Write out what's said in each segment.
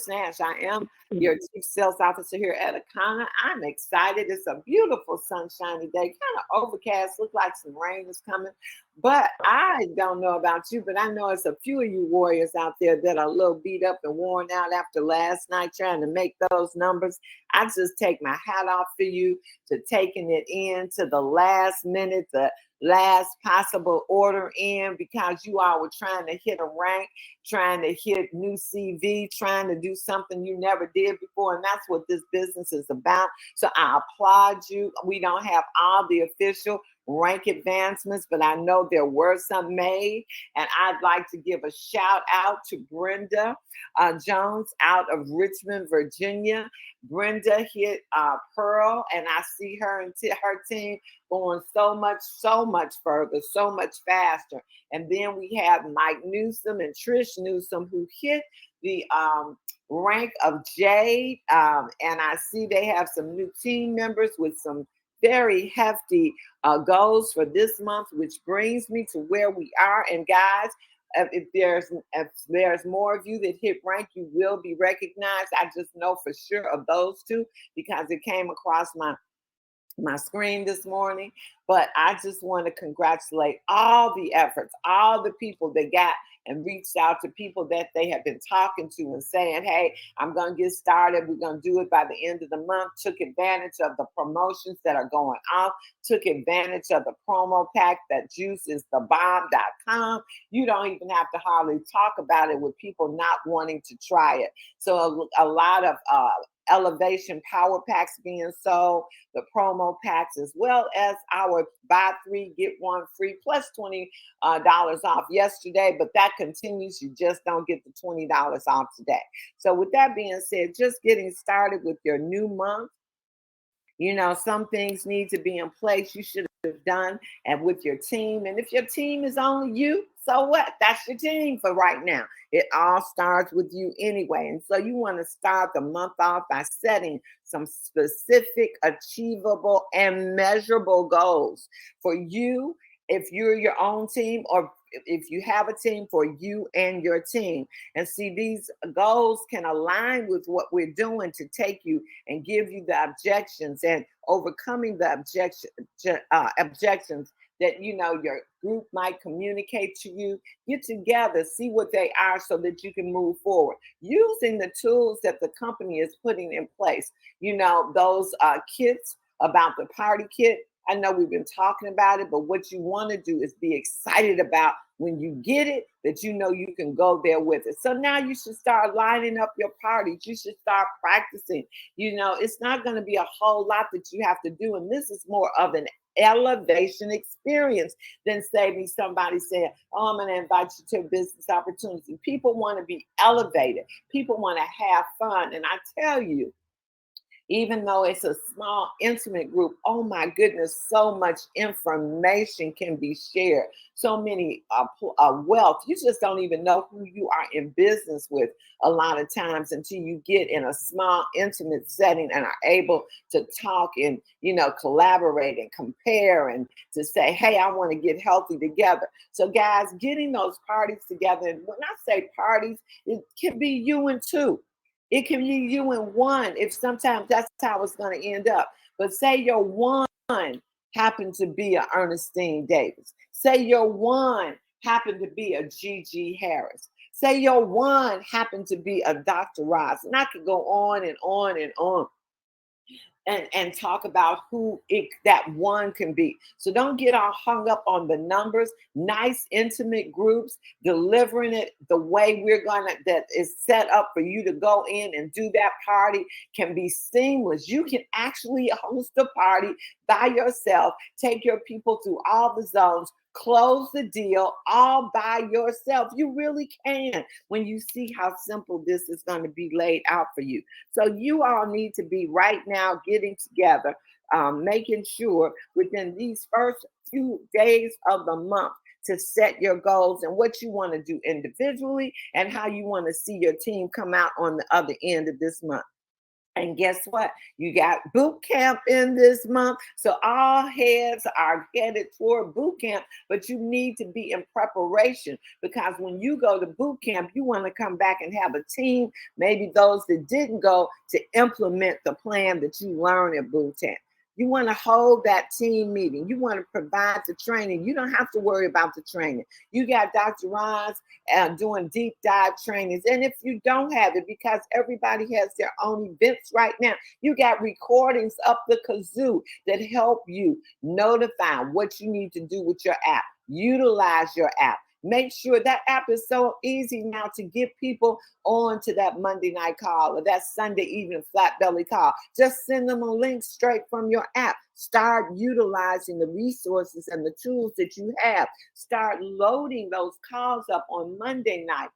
Nash. I am your chief sales officer here at Akana. I'm excited. It's a beautiful sunshiny day, kind of overcast, look like some rain is coming. But I don't know about you, but I know it's a few of you warriors out there that are a little beat up and worn out after last night trying to make those numbers. I just take my hat off for you to taking it in to the last minute, the last possible order in, because you all were trying to hit a rank, trying to hit new CV, trying to do something you never did before. And that's what this business is about. So I applaud you. We don't have all the official rank advancements, but I know there were some made. And I'd like to give a shout out to Brenda Jones out of Richmond, Virginia. Brenda hit Pearl, and I see her and her team going so much further, so much faster. And then we have Mike Newsom and Trish Newsom who hit the rank of Jade. And I see they have some new team members with some very hefty goals for this month, which brings me to where we are. And guys, if there's more of you that hit rank, you will be recognized. I just know for sure of those two because it came across my screen this morning. But I just want to congratulate all the efforts, all the people that got and reached out to people that they have been talking to and saying, hey, I'm going to get started. We're going to do it by the end of the month. Took advantage of the promotions that are going off. Took advantage of the promo pack that juiceisthebomb.com. You don't even have to hardly talk about it with people not wanting to try it. So a lot of elevation power packs being sold, the promo packs, as well as our buy 3 get 1 free plus $20 off yesterday, but that continues. You just don't get the $20 off today. So with that being said, just getting started with your new month. You know, some things need to be in place you should have done and with your team. And if your team is only you, so what? That's your team for right now. It all starts with you anyway. And so you want to start the month off by setting some specific, achievable, and measurable goals for you if you're your own team, or if you have a team, for you and your team. And see, these goals can align with what we're doing to take you and give you the objections and overcoming the objections that, you know, your group might communicate to you. Get together, see what they are so that you can move forward using the tools that the company is putting in place. You know, those kits about the party kit. I know we've been talking about it, but what you want to do is be excited about when you get it, that you know you can go there with it. So now you should start lining up your parties. You should start practicing. You know, it's not going to be a whole lot that you have to do. And this is more of an elevation experience than say somebody saying, oh, I'm going to invite you to a business opportunity. People want to be elevated. People want to have fun. And I tell you, even though it's a small, intimate group, oh my goodness, so much information can be shared. So many wealth. You just don't even know who you are in business with a lot of times until you get in a small, intimate setting and are able to talk and, you know, collaborate and compare and to say, hey, I want to get healthy together. So guys, getting those parties together, and when I say parties, it can be you and two. It can be you and one, if sometimes that's how it's going to end up. But say your one happened to be a Ernestine Davis. Say your one happened to be a Gigi Harris. Say your one happened to be a Dr. Ross. And I could go on and on and on. And talk about who that one can be. So don't get all hung up on the numbers. Nice, intimate groups, delivering it the way that is set up for you to go in and do that party can be seamless. You can actually host a party by yourself, take your people through all the zones, close the deal all by yourself. You really can when you see how simple this is going to be laid out for you. So you all need to be right now getting together, making sure within these first few days of the month to set your goals and what you want to do individually and how you want to see your team come out on the other end of this month. And guess what? You got boot camp in this month. So all heads are headed toward boot camp, but you need to be in preparation, because when you go to boot camp, you want to come back and have a team, maybe those that didn't go, to implement the plan that you learned at boot camp. You want to hold that team meeting. You want to provide the training. You don't have to worry about the training. You got Dr. Roz doing deep dive trainings. And if you don't have it, because everybody has their own events right now, you got recordings up the kazoo that help you notify what you need to do with your app. Utilize your app. Make sure that app is so easy now to get people on to that Monday night call or that Sunday evening flat belly call. Just send them a link straight from your app. Start utilizing the resources and the tools that you have. Start loading those calls up on Monday night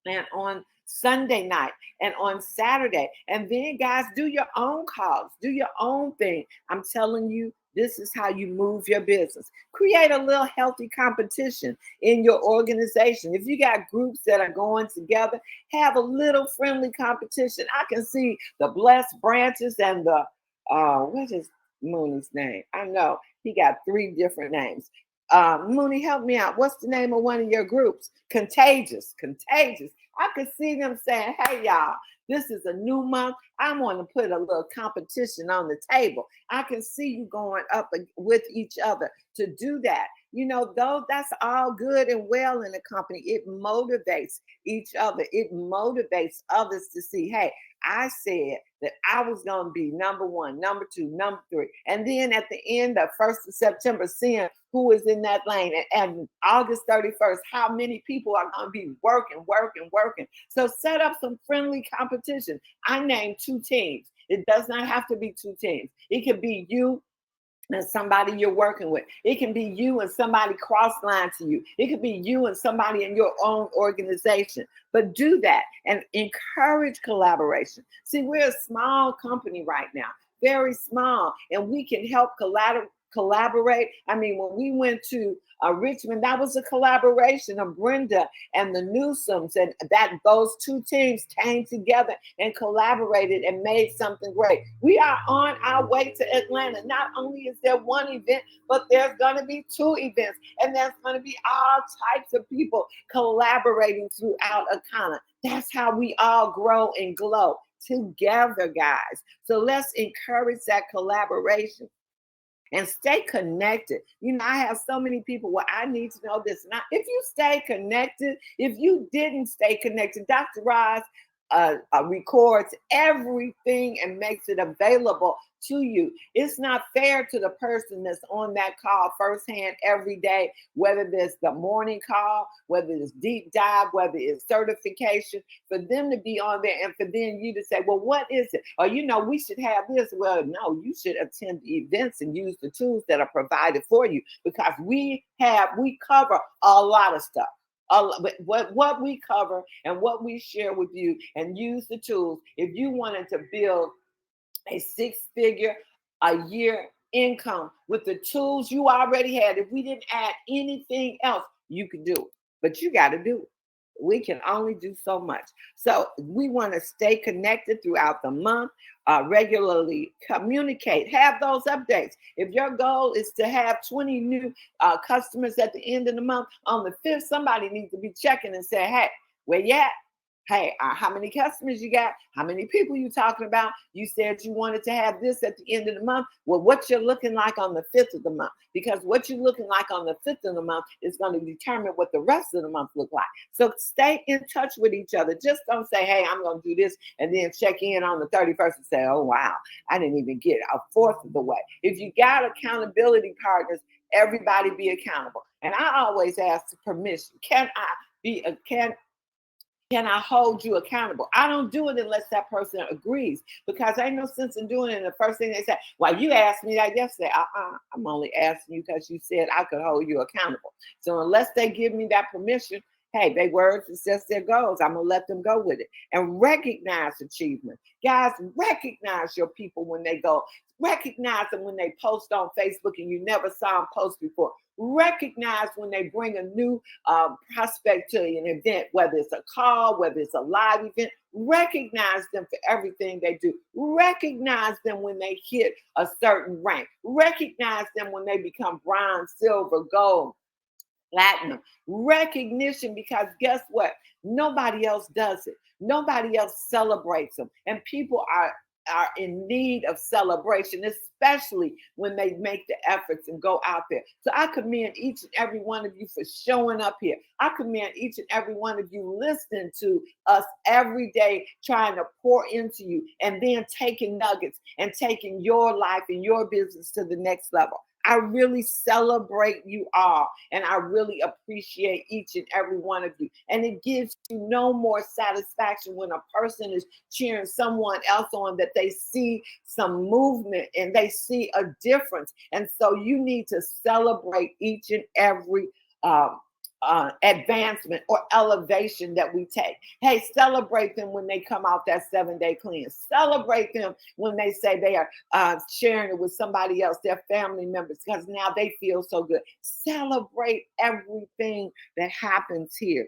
and on Sunday night and on Saturday. And then, guys, do your own calls, do your own thing. I'm telling you, this is how you move your business. Create a little healthy competition in your organization. If you got groups that are going together, have a little friendly competition. I can see the Blessed Branches and the, what is Mooney's name? I know he got 3 different names. Mooney, help me out. What's the name of one of your groups? Contagious. I could see them saying, hey, y'all, this is a new month. I want to put a little competition on the table. I can see you going up with each other to do that. You know, though that's all good and well in a company, it motivates each other. It motivates others to see, hey, I said that I was going to be number 1, number 2, number 3. And then at the end of 1st of September, seeing who is in that lane. And August 31st, how many people are going to be working. So set up some friendly competition. I named 2 teams. It does not have to be 2 teams. It could be you and somebody you're working with. It can be you and somebody cross-line to you. It could be you and somebody in your own organization. But do that and encourage collaboration. See, we're a small company right now, very small, and we can help collaborate. I mean, when we went to Richmond, that was a collaboration of Brenda and the Newsomes, and that those 2 teams came together and collaborated and made something great. We are on our way to Atlanta. Not only is there 1 event, but there's going to be 2 events, and there's going to be all types of people collaborating throughout Akana. That's how we all grow and glow together, guys. So let's encourage that collaboration and stay connected. You know, I have so many people, well, I need to know this. Now, if you stay connected, if you didn't stay connected, Dr. Roz records everything and makes it available to you. It's not fair to the person that's on that call firsthand every day, whether it's the morning call, whether it's deep dive, whether it's certification, for them to be on there and for then you to say, well, what is it? Or, you know, we should have this. Well, no, you should attend the events and use the tools that are provided for you, because we cover a lot of stuff. What we cover and what we share with you, and use the tools. If you wanted to build a 6-figure a year income with the tools you already had, if we didn't add anything else, you could do it. But you got to do it. We can only do so much. So we want to stay connected throughout the month, regularly communicate, have those updates. If your goal is to have 20 new customers at the end of the month, on the 5th, somebody needs to be checking and say, hey, where you at? Hey, how many customers you got? How many people you talking about? You said you wanted to have this at the end of the month. Well, what you're looking like on the 5th of the month, because what you're looking like on the 5th of the month is going to determine what the rest of the month look like. So stay in touch with each other. Just don't say, hey, I'm going to do this, and then check in on the 31st and say, oh, wow, I didn't even get a 4th of the way. If you got accountability partners, everybody be accountable. And I always ask for permission. Can I hold you accountable? I don't do it unless that person agrees, because ain't no sense in doing it. And the first thing they say, well, you asked me that yesterday. I'm only asking you because you said I could hold you accountable. So unless they give me that permission, hey, their words is just their goals. I'm going to let them go with it. And recognize achievement. Guys, recognize your people when they go. Recognize them when they post on Facebook and you never saw them post before. Recognize when they bring a new prospect to an event, whether it's a call, whether it's a live event. Recognize them for everything they do. Recognize them when they hit a certain rank. Recognize them when they become bronze, silver, gold, platinum. Recognition, because guess what? Nobody else does it. Nobody else celebrates them. And people are in need of celebration, especially when they make the efforts and go out there. So I commend each and every one of you for showing up here. I commend each and every one of you listening to us every day, trying to pour into you, and then taking nuggets and taking your life and your business to the next level. I really celebrate you all, and I really appreciate each and every one of you. And it gives you no more satisfaction when a person is cheering someone else on, that they see some movement and they see a difference. And so you need to celebrate each and every advancement or elevation that we take. Hey, celebrate them when they come out that 7-day cleanse. Celebrate them when they say they are sharing it with somebody else, their family members, because now they feel so good. Celebrate everything that happens here.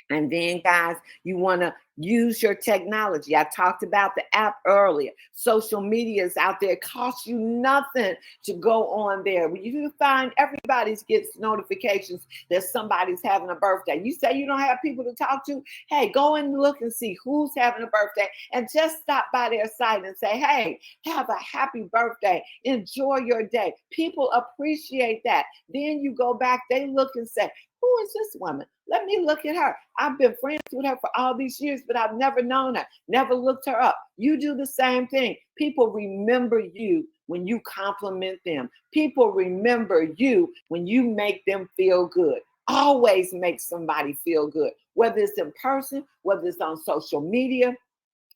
And then, guys, you want to use your technology. I talked about the app earlier. Social media is out there. It costs you nothing to go on there. You find everybody gets notifications that somebody's having a birthday. You say you don't have people to talk to? Hey, go and look and see who's having a birthday, and just stop by their site and say, hey, have a happy birthday. Enjoy your day. People appreciate that. Then you go back, they look and say, who is this woman? Let me look at her. I've been friends with her for all these years, but I've never known her, never looked her up. You do the same thing. People remember you when you compliment them. People remember you when you make them feel good. Always make somebody feel good, whether it's in person, whether it's on social media.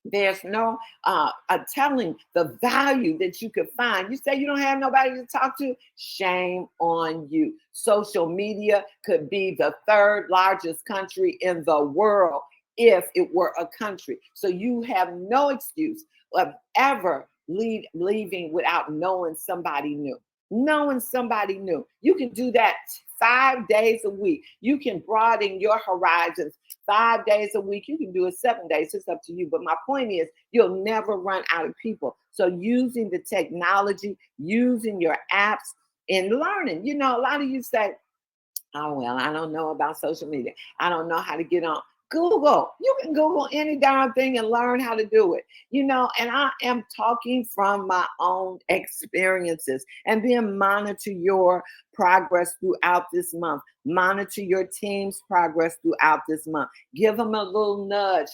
There's no telling the value that you could find. You say you don't have nobody to talk to? Shame on you. Social media could be the third largest country in the world if it were a country. So you have no excuse of ever leaving without knowing somebody new. Knowing somebody new. You can do that 5 days a week. You can broaden your horizons 5 days a week. You can do it 7 days. It's up to you. But my point is, you'll never run out of people. So using the technology, using your apps, and learning. You know, a lot of you say, oh, well, I don't know about social media. I don't know how to get on. Google. You can Google any darn thing and learn how to do it. You know, and I am talking from my own experiences. And then monitor your progress throughout this month. Monitor your team's progress throughout this month. Give them a little nudge.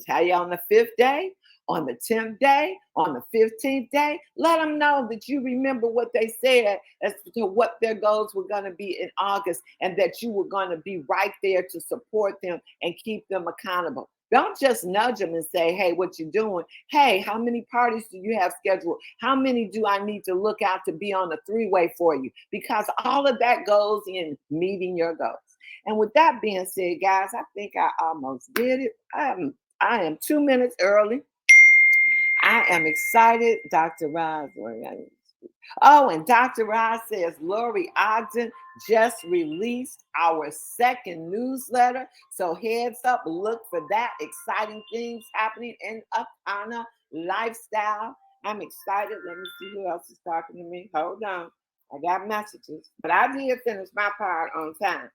Tell you on the 5th day, on the 10th day, on the 15th day, let them know that you remember what they said as to what their goals were going to be in August, and that you were going to be right there to support them and keep them accountable. Don't just nudge them and say, hey, what you doing? Hey, how many parties do you have scheduled? How many do I need to look out to be on the 3-way for you? Because all of that goes in meeting your goals. And with that being said, guys, I think I almost did it. I am 2 minutes early. I am excited. Dr. Roz. Oh, and Dr. Roz says Lori Ogden just released our 2nd newsletter. So heads up, look for that. Exciting things happening in Akana lifestyle. I'm excited. Let me see who else is talking to me. Hold on. I got messages, but I did finish my part on time.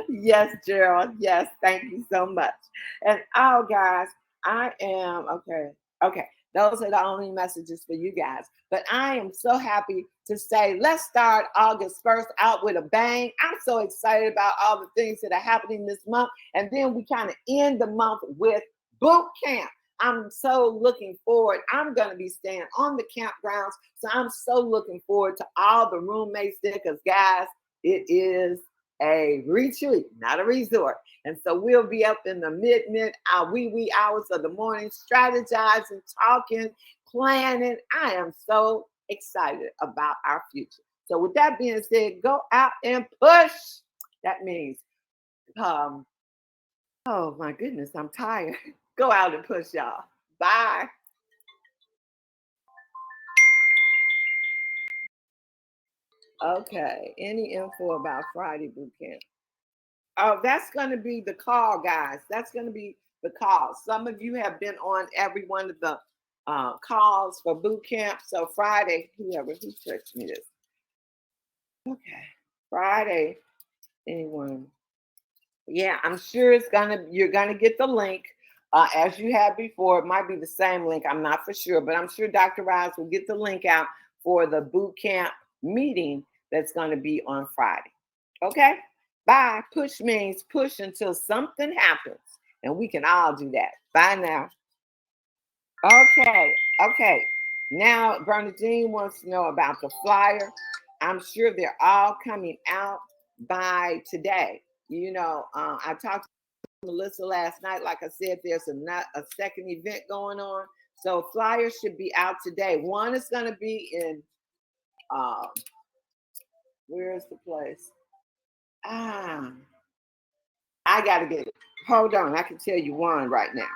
Yes, Gerald. Yes, thank you so much. And oh, guys, I am okay. Okay, those are the only messages for you guys. But I am so happy to say, let's start August 1st out with a bang. I'm so excited about all the things that are happening this month. And then we kind of end the month with boot camp. I'm so looking forward. I'm going to be staying on the campgrounds. So I'm so looking forward to all the roommates there, because, guys, it is a retreat, not a resort. And so we'll be up in the wee hours of the morning, strategizing, talking, planning. I am so excited about our future. So with that being said, go out and push. That means, oh my goodness, I'm tired. Go out and push, y'all. Bye. Okay. Any info about Friday boot camp? Oh, that's going to be the call, guys. That's going to be the call. Some of you have been on every one of the calls for boot camp. So Friday, who texted me this? Okay. Friday, anyone? Yeah, I'm sure you're gonna get the link as you had before. It might be the same link. I'm not for sure, but I'm sure Dr. Rice will get the link out for the boot camp meeting that's going to be on Friday. Okay. Bye. Push means push until something happens, and we can all do that. Bye now. Okay. Okay. Now Bernadine wants to know about the flyer. I'm sure they're all coming out by today. I talked Melissa last night. Like I said, there's a second event going on. So flyers should be out today. One is going to be in, um, where is the place? Ah, I got to get it. Hold on. I can tell you one right now.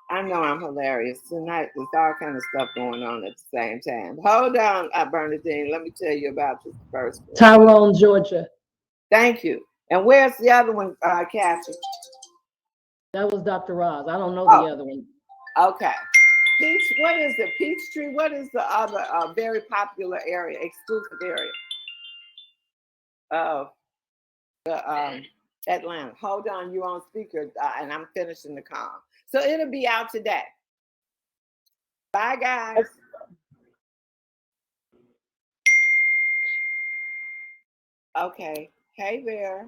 I know I'm hilarious. Tonight, there's all kind of stuff going on at the same time. Hold on, Bernadine. Let me tell you about this first one. Tyrone, Georgia. Thank you. And where's the other one, Kathy? That was Dr. Roz. I don't know Oh, the other one. okay. What is it? Peachtree? What is the other very popular area, exclusive area of the Atlanta? Hold on, you're on speaker, and I'm finishing the call. So it'll be out today. Bye, guys. Okay. Hey there.